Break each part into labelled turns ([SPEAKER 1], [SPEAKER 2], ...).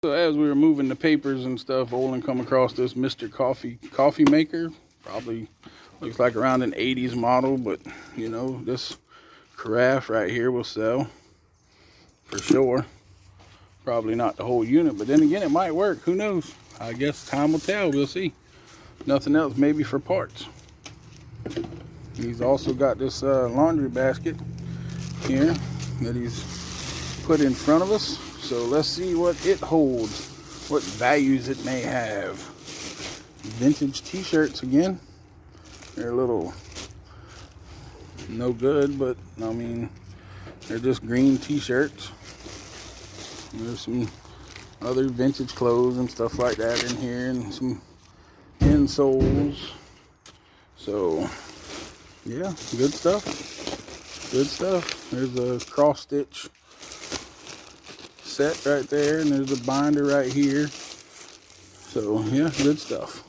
[SPEAKER 1] So as we were moving the papers and stuff, Olin come across this Mr. Coffee maker. Probably looks like around an 80s model, but you know, this carafe right here will sell for sure. Probably not the whole unit, but then again, it might work. Who knows? I guess time will tell. We'll see. Nothing else, maybe for parts. He's also got this laundry basket here that he's put in front of us. So let's see what it holds, what values it may have. Vintage t-shirts again. They're a little no good, but I mean, they're just green t-shirts. There's some other vintage clothes and stuff like that in here, and some insoles. So yeah, good stuff. Good stuff. There's a cross stitch set right there, and there's a binder right here. So yeah, good stuff.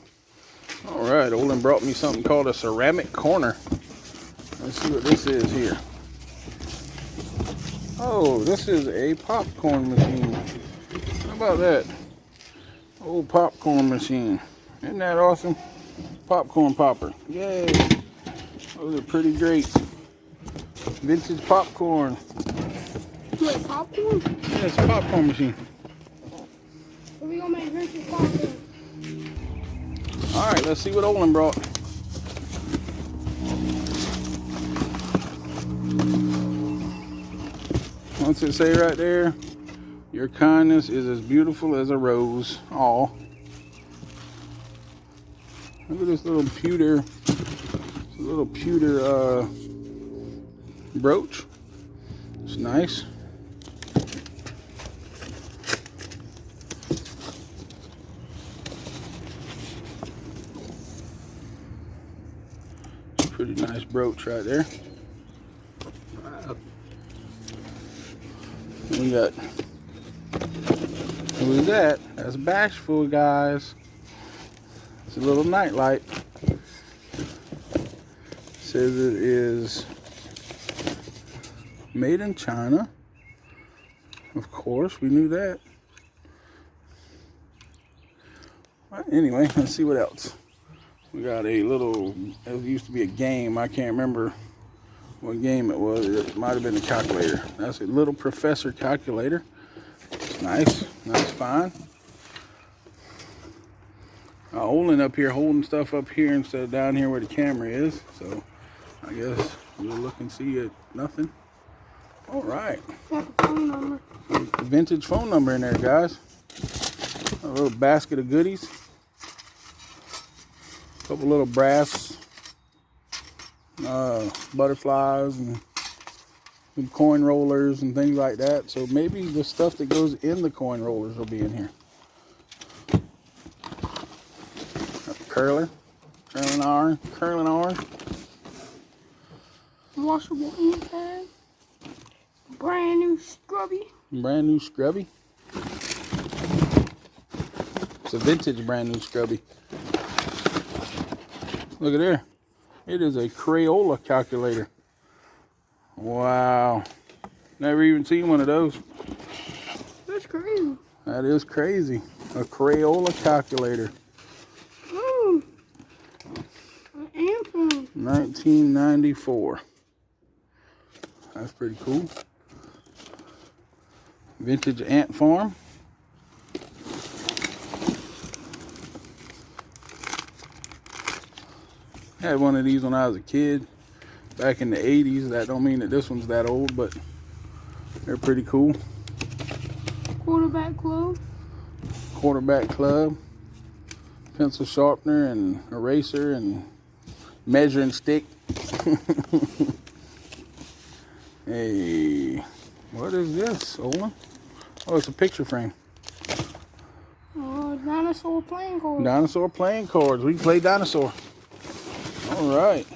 [SPEAKER 1] All right, Olin brought me something called a ceramic corner. Let's see what this is here. Oh, this is a popcorn machine. How about that? Old popcorn machine. Isn't that awesome? Popcorn popper. Yay. Those are pretty great. Vintage popcorn.
[SPEAKER 2] Wait, popcorn?
[SPEAKER 1] Yeah, it's a popcorn machine.
[SPEAKER 2] So we gonna make vintage popcorn.
[SPEAKER 1] Alright, let's see what Olin brought. What's it say right there? Your kindness is as beautiful as a rose. Aw. Look at this little pewter, brooch. It's nice. Pretty nice brooch right there. We got, who's that? That's Bashful, guys. It's a little nightlight. Says it is made in China. Of course, we knew that. But anyway, let's see what else. We got a little, it used to be a game. I can't remember what game it was. It might have been a calculator. That's a little professor calculator. It's nice, nice find. Olin up here holding stuff up here instead of down here where the camera is. So I guess we'll look and see it. Nothing. All right.
[SPEAKER 2] Got the phone number.
[SPEAKER 1] Vintage phone number in there, guys. A little basket of goodies. A couple little brass butterflies and some coin rollers and things like that. So maybe the stuff that goes in the coin rollers will be in here. Curling iron.
[SPEAKER 2] Washable ink pad. Brand new scrubby.
[SPEAKER 1] It's a vintage brand new scrubby. Look at there. It is a Crayola calculator. Wow. Never even seen one of those.
[SPEAKER 2] That's crazy.
[SPEAKER 1] That is crazy. A Crayola calculator.
[SPEAKER 2] An ant farm.
[SPEAKER 1] 1994. That's pretty cool. Vintage ant farm. I had one of these when I was a kid, back in the 80s. That don't mean that this one's that old, but they're pretty cool.
[SPEAKER 2] Quarterback
[SPEAKER 1] club. Pencil sharpener and eraser and measuring stick. Hey, what is this, Olin? Oh, it's a picture frame.
[SPEAKER 2] Dinosaur playing cards.
[SPEAKER 1] Dinosaur playing cards. We can play dinosaur. All right.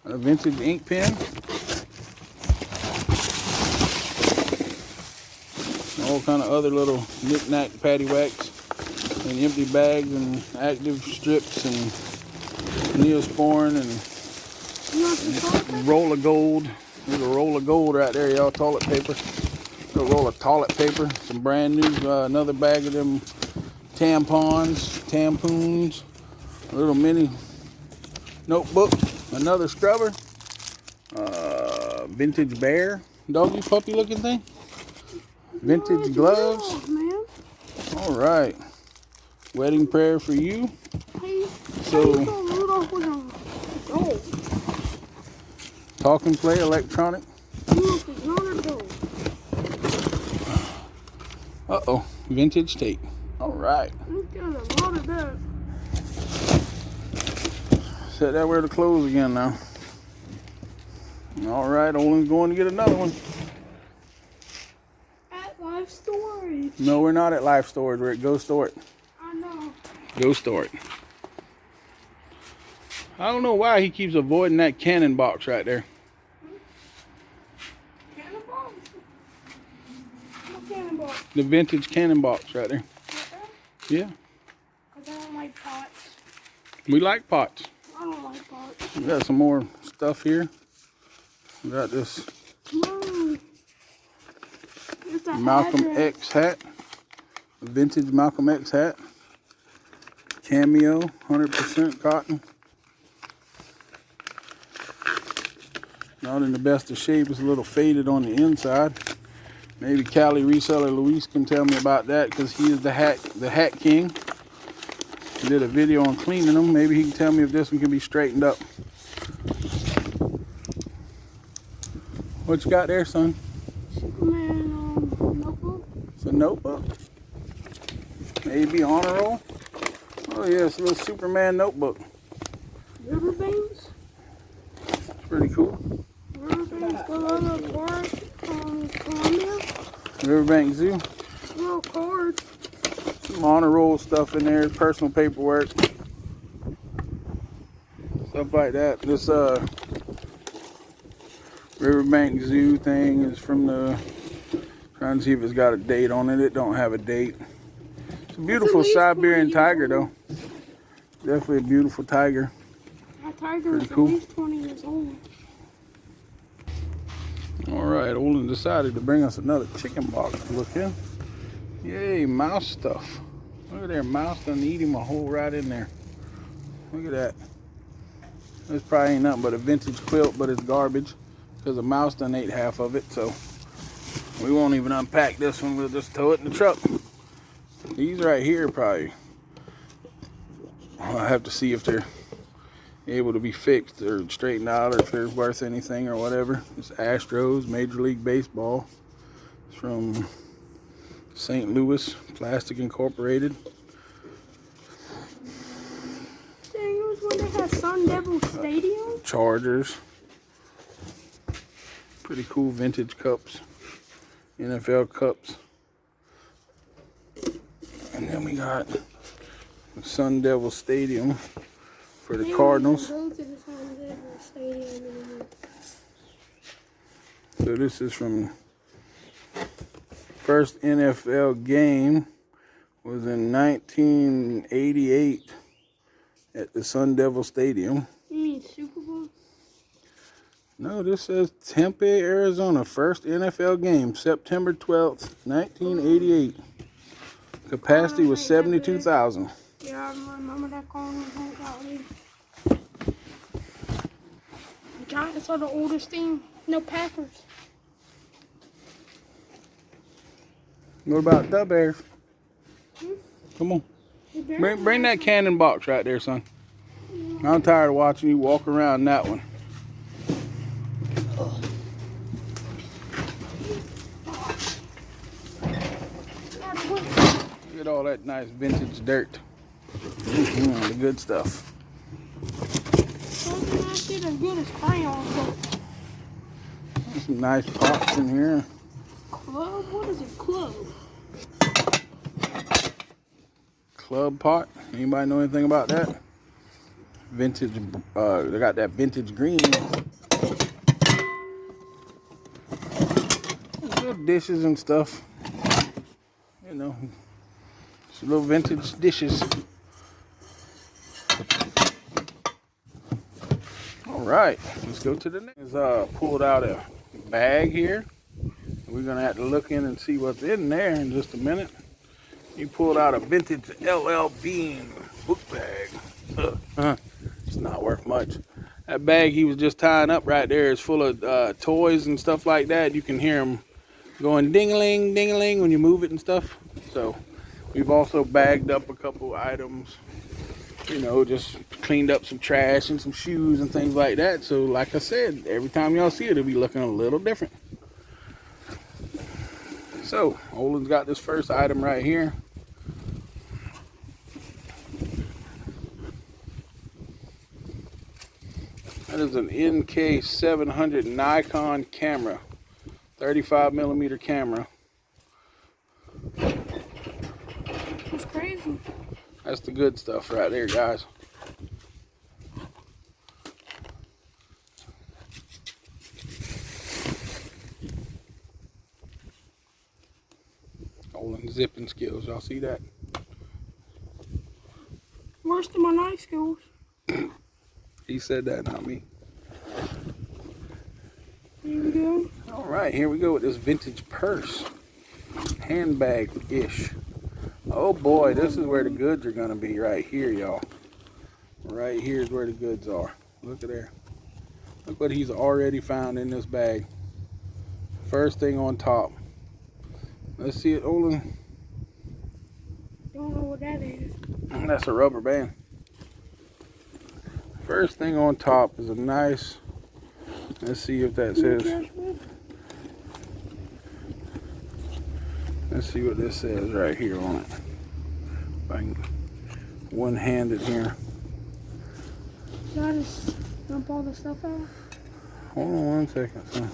[SPEAKER 1] A vintage ink pen. All kind of other little knick-knack paddywhacks and empty bags and active strips and Neosporin and roll of gold. There's a roll of gold right there, y'all. Toilet paper. A roll of toilet paper, some brand new, another bag of them tampoons, a little mini notebook, another scrubber, vintage bear, doggy puppy looking thing, vintage gloves.
[SPEAKER 2] Man.
[SPEAKER 1] All right, wedding prayer for you.
[SPEAKER 2] Hey,
[SPEAKER 1] So,
[SPEAKER 2] Rudolph was on gold.
[SPEAKER 1] talk and play electronic.
[SPEAKER 2] Rudolph is not a gold.
[SPEAKER 1] Uh-oh, vintage tape. All right.
[SPEAKER 2] We got a lot of that.
[SPEAKER 1] Set that where to close again now. All right, Olin's going to get another one.
[SPEAKER 2] At Life Storage.
[SPEAKER 1] No, we're not at Life Storage. We're at Go Store It.
[SPEAKER 2] I know.
[SPEAKER 1] Go Store It. I don't know why he keeps avoiding that cannon box right there.
[SPEAKER 2] Cannon box? What cannon box?
[SPEAKER 1] The vintage cannon box right there. Yeah.
[SPEAKER 2] Because I don't like pots.
[SPEAKER 1] We like pots.
[SPEAKER 2] I don't like pots.
[SPEAKER 1] We got some more stuff here. We got this
[SPEAKER 2] Whoa. It's a
[SPEAKER 1] Malcolm
[SPEAKER 2] address.
[SPEAKER 1] X hat. A vintage Malcolm X hat. Cameo, 100% cotton. Not in the best of shape. It's a little faded on the inside. Maybe Cali reseller Luis can tell me about that because he is the hat king. He did a video on cleaning them. Maybe he can tell me if this one can be straightened up. What you got there, son?
[SPEAKER 2] Superman notebook.
[SPEAKER 1] It's a notebook. Maybe honor roll. Oh yeah, it's a little Superman notebook.
[SPEAKER 2] River banks.
[SPEAKER 1] It's pretty cool.
[SPEAKER 2] River banks. The little park. Columbia.
[SPEAKER 1] Riverbank Zoo.
[SPEAKER 2] Little cards.
[SPEAKER 1] Some honor roll stuff in there, personal paperwork, stuff like that. This Riverbank Zoo thing is from the, trying to see if it's got a date on it. It don't have a date. It's a beautiful Siberian tiger though. Definitely a beautiful tiger.
[SPEAKER 2] That tiger is
[SPEAKER 1] cool.
[SPEAKER 2] at least 20 years old.
[SPEAKER 1] All right, Olin decided to bring us another chicken box to look in. Yay, mouse stuff. Look at there, mouse done eat him a hole right in there. Look at that. This probably ain't nothing but a vintage quilt, but it's garbage because a mouse done ate half of it, so we won't even unpack this one. We'll just tow it in the truck. These right here probably, I'll have to see if they're able to be fixed or straightened out or if they're worth anything or whatever. It's Astros, Major League Baseball. It's from St. Louis, Plastic Incorporated.
[SPEAKER 2] Dang, it was when they had Sun Devil Stadium.
[SPEAKER 1] Chargers. Pretty cool vintage cups. NFL cups. And then we got the Sun Devil Stadium for the Cardinals.
[SPEAKER 2] Go to the Sun Devil Stadium anymore.
[SPEAKER 1] So this is from first NFL game was in 1988 at the Sun Devil Stadium.
[SPEAKER 2] You mean Super Bowl?
[SPEAKER 1] No, this says Tempe, Arizona. First NFL game, September 12th, 1988. Capacity was 72,000.
[SPEAKER 2] Yeah, I remember that calling out there. Giants are the oldest team. No, Packers.
[SPEAKER 1] What about the Bears? Come on.
[SPEAKER 2] The Bears
[SPEAKER 1] Bring that cannon box right there, son. I'm tired of watching you walk around that one. Look at all that nice vintage dirt. The good stuff.
[SPEAKER 2] Something that shit as good as crayons.
[SPEAKER 1] There's some nice pots in here.
[SPEAKER 2] Club? What is a club?
[SPEAKER 1] Club pot. Anybody know anything about that? Vintage. They got that vintage green. Little dishes and stuff. You know, just little vintage dishes. All right, let's go to the next. Pulled out a bag here. We're gonna have to look in and see what's in there in just a minute. He pulled out a vintage LL Bean book bag. It's not worth much. That bag he was just tying up right there is full of toys and stuff like that. You can hear him going ding-a-ling, ding-a-ling when you move it and stuff. So we've also bagged up a couple items, you know, just cleaned up some trash and some shoes and things like that. So like I said, every time y'all see it, it'll be looking a little different. So Olin's got this first item right here. That is an NK700 Nikon camera, 35mm camera.
[SPEAKER 2] That's crazy.
[SPEAKER 1] That's the good stuff right there, guys. Olin's zipping skills, y'all see that?
[SPEAKER 2] Worse than my knife skills.
[SPEAKER 1] He said that, not me.
[SPEAKER 2] Here we go.
[SPEAKER 1] All right, here we go with this vintage purse. Handbag-ish. Oh boy, this is where the goods are gonna be right here, y'all. Right here is where the goods are. Look at there. Look what he's already found in this bag. First thing on top. Let's see it, Olin.
[SPEAKER 2] Don't know what that is.
[SPEAKER 1] That's a rubber band. First thing on top is a nice, let's see if that says, let's see what this says right here on it. If I can one-handed here.
[SPEAKER 2] Should I just dump all the stuff out?
[SPEAKER 1] Hold on one second, son.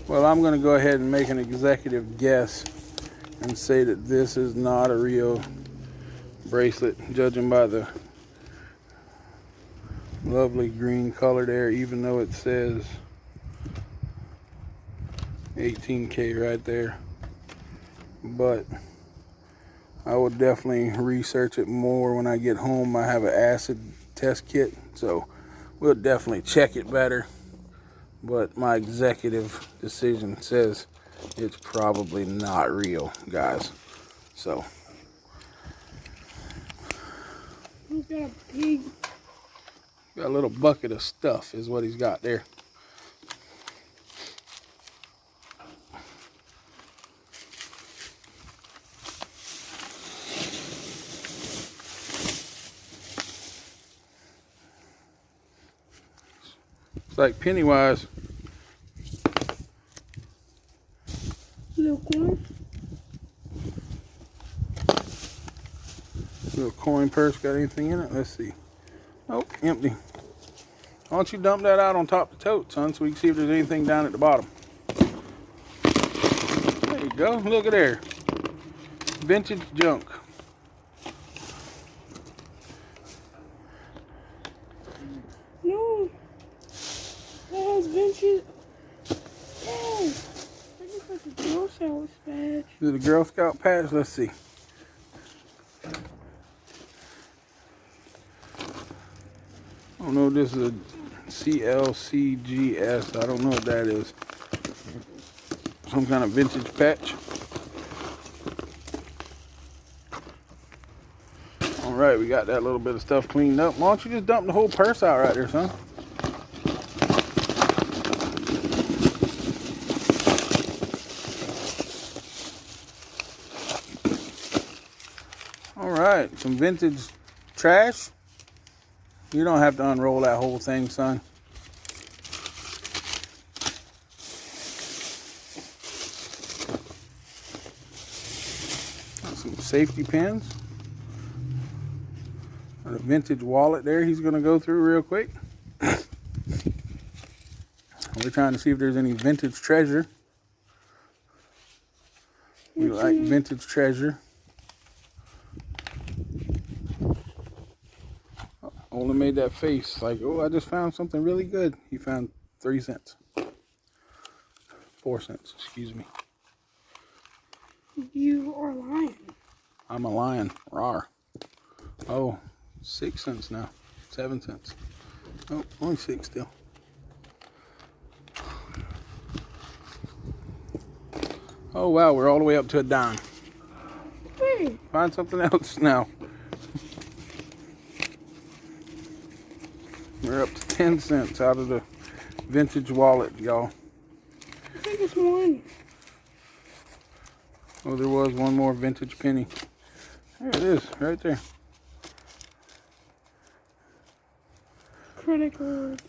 [SPEAKER 1] Well, I'm going to go ahead and make an executive guess and say that this is not a real bracelet, judging by the lovely green color there, even though it says 18K right there. But I will definitely research it more when I get home. I have an acid test kit, so we'll definitely check it better. But my executive decision says it's probably not real, guys. So
[SPEAKER 2] He's got a pig.
[SPEAKER 1] got a little bucket of stuff is what he's got there. It's like Pennywise.
[SPEAKER 2] Little coin.
[SPEAKER 1] Little coin purse, got anything in it? Let's see. Oh, empty. Why don't you dump that out on top of the tote, son, so we can see if there's anything down at the bottom. There you go. Look at there. Vintage junk.
[SPEAKER 2] No. That has vintage. Oh. That looks like a Girl Scout badge.
[SPEAKER 1] Is it a Girl Scout patch? Let's see. I don't know if this is a CLCGS. I don't know what that is. Some kind of vintage patch. All right, we got that little bit of stuff cleaned up. Why don't you just dump the whole purse out right there, son? All right, some vintage trash. You don't have to unroll that whole thing, son. Got some safety pins. Got a vintage wallet there he's going to go through real quick. We're trying to see if there's any vintage treasure. We like vintage treasure. Only made that face like, oh, I just found something really good. He found 3 cents. 4 cents, excuse me.
[SPEAKER 2] You are lying.
[SPEAKER 1] I'm a lion. Rawr. Oh, 6 cents now. 7 cents. Oh, only 6 still. Oh wow, we're all the way up to a dime.
[SPEAKER 2] Hey.
[SPEAKER 1] Find something else now. We're up to 10 cents out of the vintage wallet, y'all.
[SPEAKER 2] I think it's one.
[SPEAKER 1] Oh, there was one more vintage penny. There it is, right there.
[SPEAKER 2] Credit cards.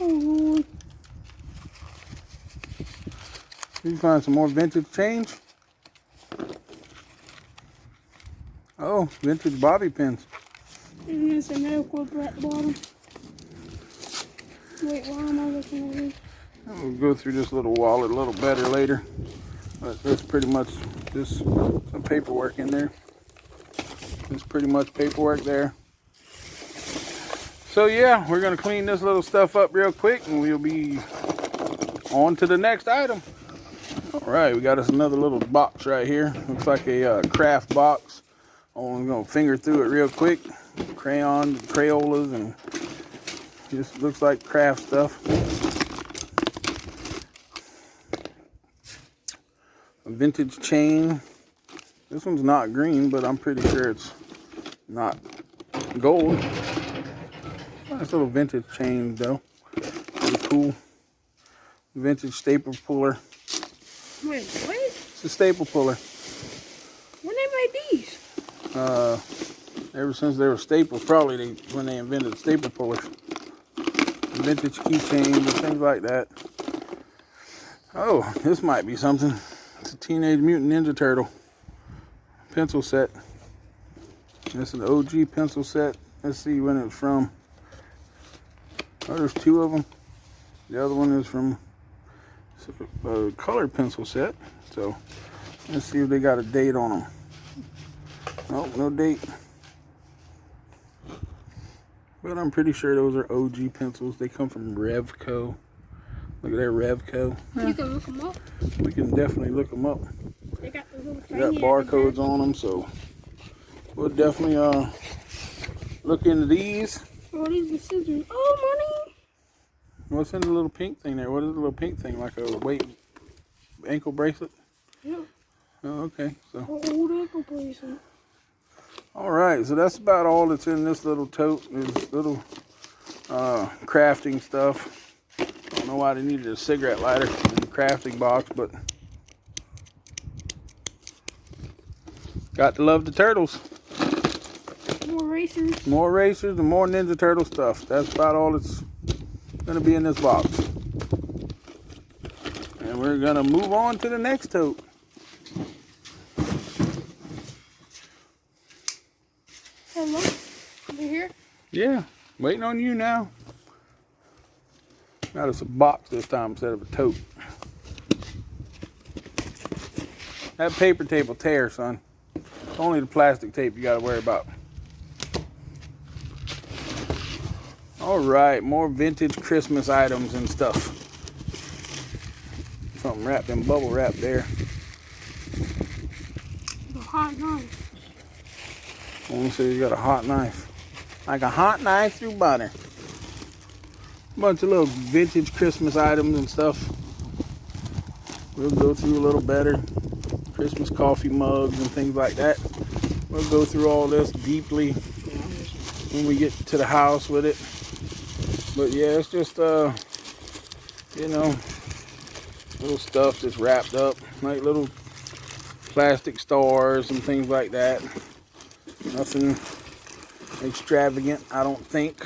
[SPEAKER 2] Oh Lord.
[SPEAKER 1] You find some more vintage change? Oh, vintage bobby pins.
[SPEAKER 2] Isn't this a medical bottom? Wait, why am I looking at this?
[SPEAKER 1] We'll go through this little wallet a little better later. But that's pretty much just some paperwork in there. There's pretty much paperwork there. So yeah, we're gonna clean this little stuff up real quick and we'll be on to the next item. All right, we got us another little box right here. Looks like a craft box. I'm gonna finger through it real quick. Crayons, Crayolas, and just looks like craft stuff. A vintage chain. This one's not green, but I'm pretty sure it's not gold. Nice little vintage chain though. Pretty cool. Vintage staple puller.
[SPEAKER 2] Wait, what?
[SPEAKER 1] It's a staple puller.
[SPEAKER 2] When they made these?
[SPEAKER 1] Ever since they were staples, probably when they invented staple pullers. Vintage keychains and things like that. Oh, this might be something. It's a Teenage Mutant Ninja Turtle pencil set. This is an OG pencil set. Let's see when it's from. Oh, there's two of them. The other one is from a colored pencil set. So let's see if they got a date on them. Nope, no date. But I'm pretty sure those are OG pencils. They come from Revco. Look at that Revco.
[SPEAKER 2] You can look them up.
[SPEAKER 1] We can definitely look them up.
[SPEAKER 2] They got the little
[SPEAKER 1] They got barcodes on them, so we'll definitely look into these.
[SPEAKER 2] Oh, these are scissors. Oh, money.
[SPEAKER 1] What's in the little pink thing there? What is the little pink thing? Like a ankle bracelet?
[SPEAKER 2] Yeah.
[SPEAKER 1] Oh, okay. So.
[SPEAKER 2] An old ankle bracelet.
[SPEAKER 1] All right, so that's about all that's in this little tote. This little crafting stuff. I don't know why they needed a cigarette lighter in the crafting box, but got to love the turtles.
[SPEAKER 2] More racers.
[SPEAKER 1] More racers and more Ninja Turtle stuff. That's about all that's going to be in this box. And we're going to move on to the next tote.
[SPEAKER 2] Hello. Over here.
[SPEAKER 1] Yeah, waiting on you now. Got us a box this time instead of a tote. That paper tape will tear, son. It's only the plastic tape you got to worry about. All right, more vintage Christmas items and stuff. Something wrapped in bubble wrap there.
[SPEAKER 2] The hot knife.
[SPEAKER 1] Let me see, you got a hot knife. Like a hot knife through butter. Bunch of little vintage Christmas items and stuff. We'll go through a little better. Christmas coffee mugs and things like that. We'll go through all this deeply when we get to the house with it. But yeah, it's just, you know, little stuff that's wrapped up. Like little plastic stars and things like that. Nothing extravagant, I don't think.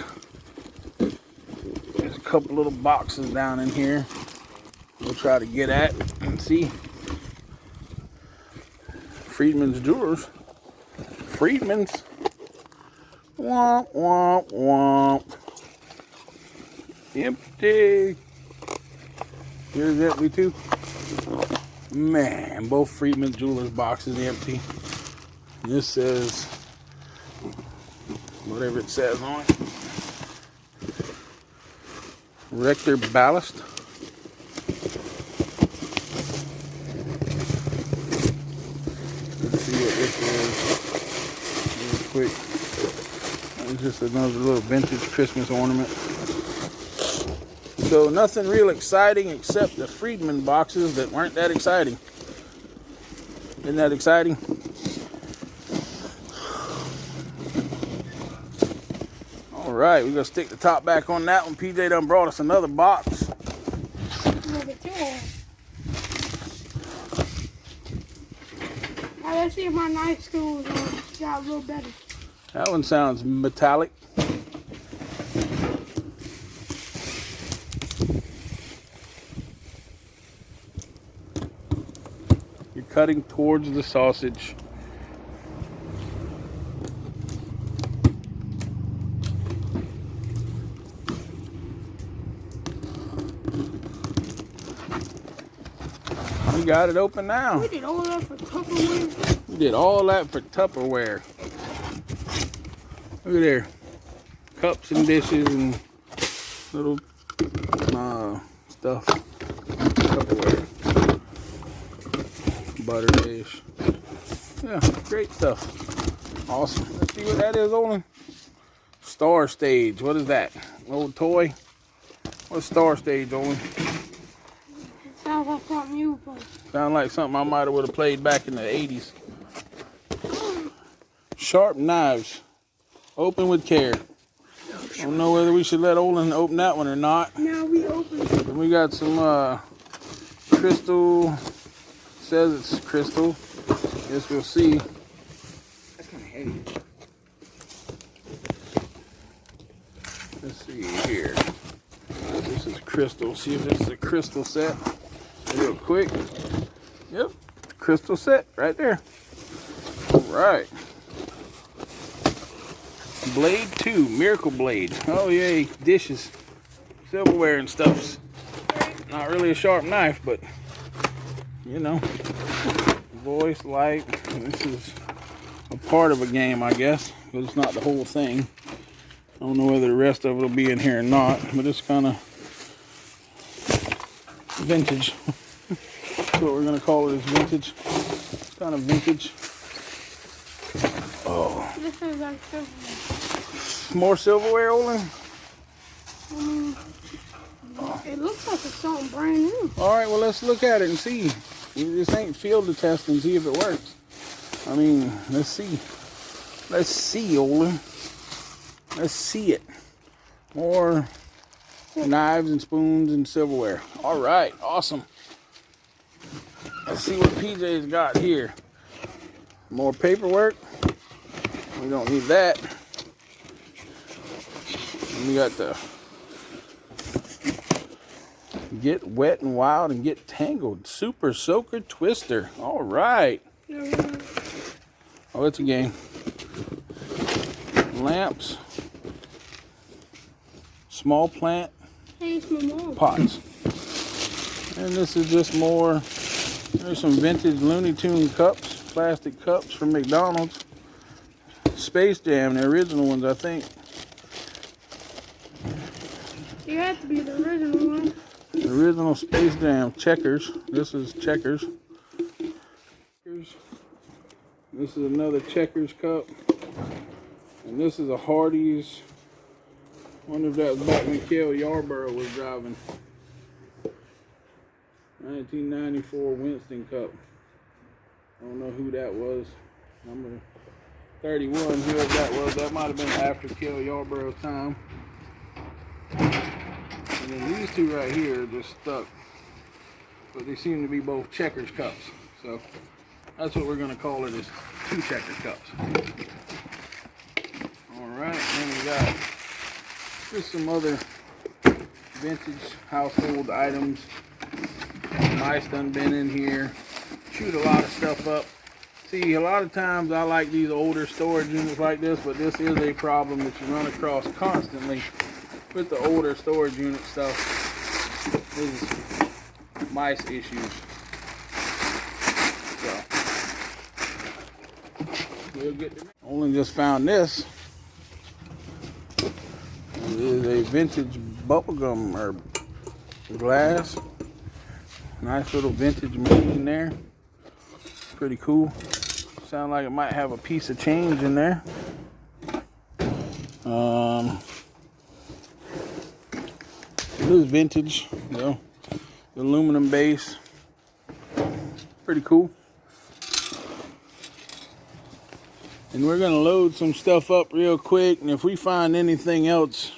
[SPEAKER 1] There's a couple little boxes down in here we'll try to get at and see. Friedman's Jewelers. Friedman's. Womp, womp, womp. Empty. Here's empty too. Man, both Friedman's Jewelers boxes empty. This says whatever it says on it. Rector ballast. great. It's just another little vintage Christmas ornament. So nothing real exciting except the Friedman boxes that weren't that exciting. Isn't that exciting? All right, we're gonna stick the top back on that one. PJ done brought us another box.
[SPEAKER 2] Let's see if my night school got a little better.
[SPEAKER 1] That one sounds metallic. You're cutting towards the sausage. We got it open now.
[SPEAKER 2] We did all that for Tupperware.
[SPEAKER 1] We did all that for Tupperware. Look at there. Cups and dishes and little stuff. Tupperware. Butter dish. Yeah, great stuff. Awesome. Let's see what that is, Olin. Star Stage. What is that? An old toy? What's Star Stage, Olin?
[SPEAKER 2] Sounds like something you play.
[SPEAKER 1] Sound like something I might have would have played back in the 80s. Sharp knives. Open with care. I don't know whether we should let Olin open that one or not.
[SPEAKER 2] Now we open it.
[SPEAKER 1] And we got some crystal. Says it's crystal. Guess we'll see.
[SPEAKER 3] That's kind of heavy.
[SPEAKER 1] Let's see here. This is crystal. See if this is a crystal set. Real quick. Yep. Crystal set right there. All right. Blade 2, Miracle Blade. Oh yay, dishes, silverware and stuffs. Not really a sharp knife, but you know, voice, light. This is a part of a game, I guess, but it's not the whole thing. I don't know whether the rest of it will be in here or not, but it's kind of vintage. That's what we're gonna call it, is vintage. It's kind of vintage. Oh.
[SPEAKER 2] This is like silverware.
[SPEAKER 1] More silverware, Olin?
[SPEAKER 2] It looks like it's something brand new.
[SPEAKER 1] All right, well, let's look at it and see. This ain't field to test and see if it works. I mean, let's see. Let's see, Olin. Let's see it. More knives and spoons and silverware. All right, awesome. Let's see what PJ's got here. More paperwork. We don't need that. And we got the Get Wet and Wild and Get Tangled Super Soaker Twister. All right. Oh, it's a game. Lamps. Small plant
[SPEAKER 2] Hey, it's my mom.
[SPEAKER 1] pots. And this is just more. There's some vintage Looney Tune cups, plastic cups from McDonald's. Space Jam, the original ones, I think.
[SPEAKER 2] You have to be the original one.
[SPEAKER 1] The original Space Jam. Checkers. This is Checkers. This is another Checkers cup. And this is a Hardee's. Wonder if that was back when Cale Yarborough was driving. 1994 Winston Cup. I don't know who that was. Number 31, whoever that was. That might have been after Cale Yarborough's time. And then these two right here are just stuck. But they seem to be both Checkers cups. So that's what we're going to call it, is two Checkers cups. Alright, then we got just some other vintage household items. Mice done been in here. Chewed a lot of stuff up. See, a lot of times I like these older storage units like this, but this is a problem that you run across constantly with the older storage unit stuff. Is mice issues. So we'll get to only just found this. It is a vintage bubblegum or glass. Nice little vintage machine there. Pretty cool. Sound like it might have a piece of change in there. It is vintage, you know, the aluminum base. Pretty cool. And we're gonna load some stuff up real quick, and if we find anything else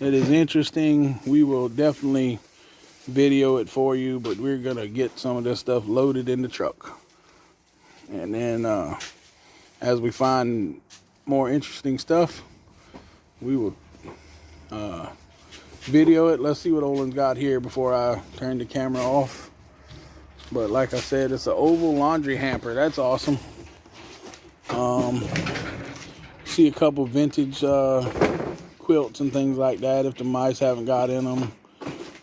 [SPEAKER 1] that is interesting, we will definitely video it for you. But we're gonna get some of this stuff loaded in the truck, and then as we find more interesting stuff, we will video it. Let's see what Olin's got here before I turn the camera off. But like I said, it's an oval laundry hamper. That's awesome. See a couple vintage quilts and things like that if the mice haven't got in them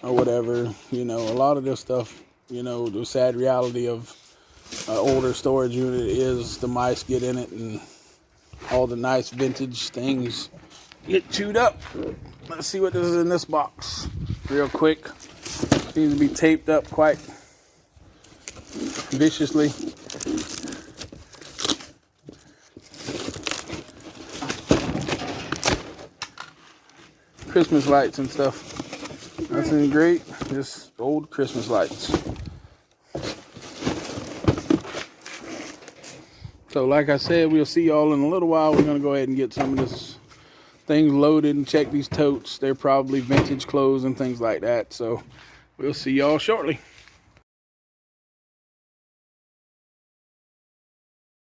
[SPEAKER 1] or whatever. You know, a lot of this stuff, you know, the sad reality of an older storage unit is the mice get in it and all the nice vintage things get chewed up. Let's see what this is in this box real quick. Seems to be taped up quite viciously. Christmas lights and stuff. Nothing great, just old Christmas lights. So like I said, we'll see y'all in a little while. We're gonna go ahead and get some of this things loaded and check these totes. They're probably vintage clothes and things like that. So we'll see y'all shortly.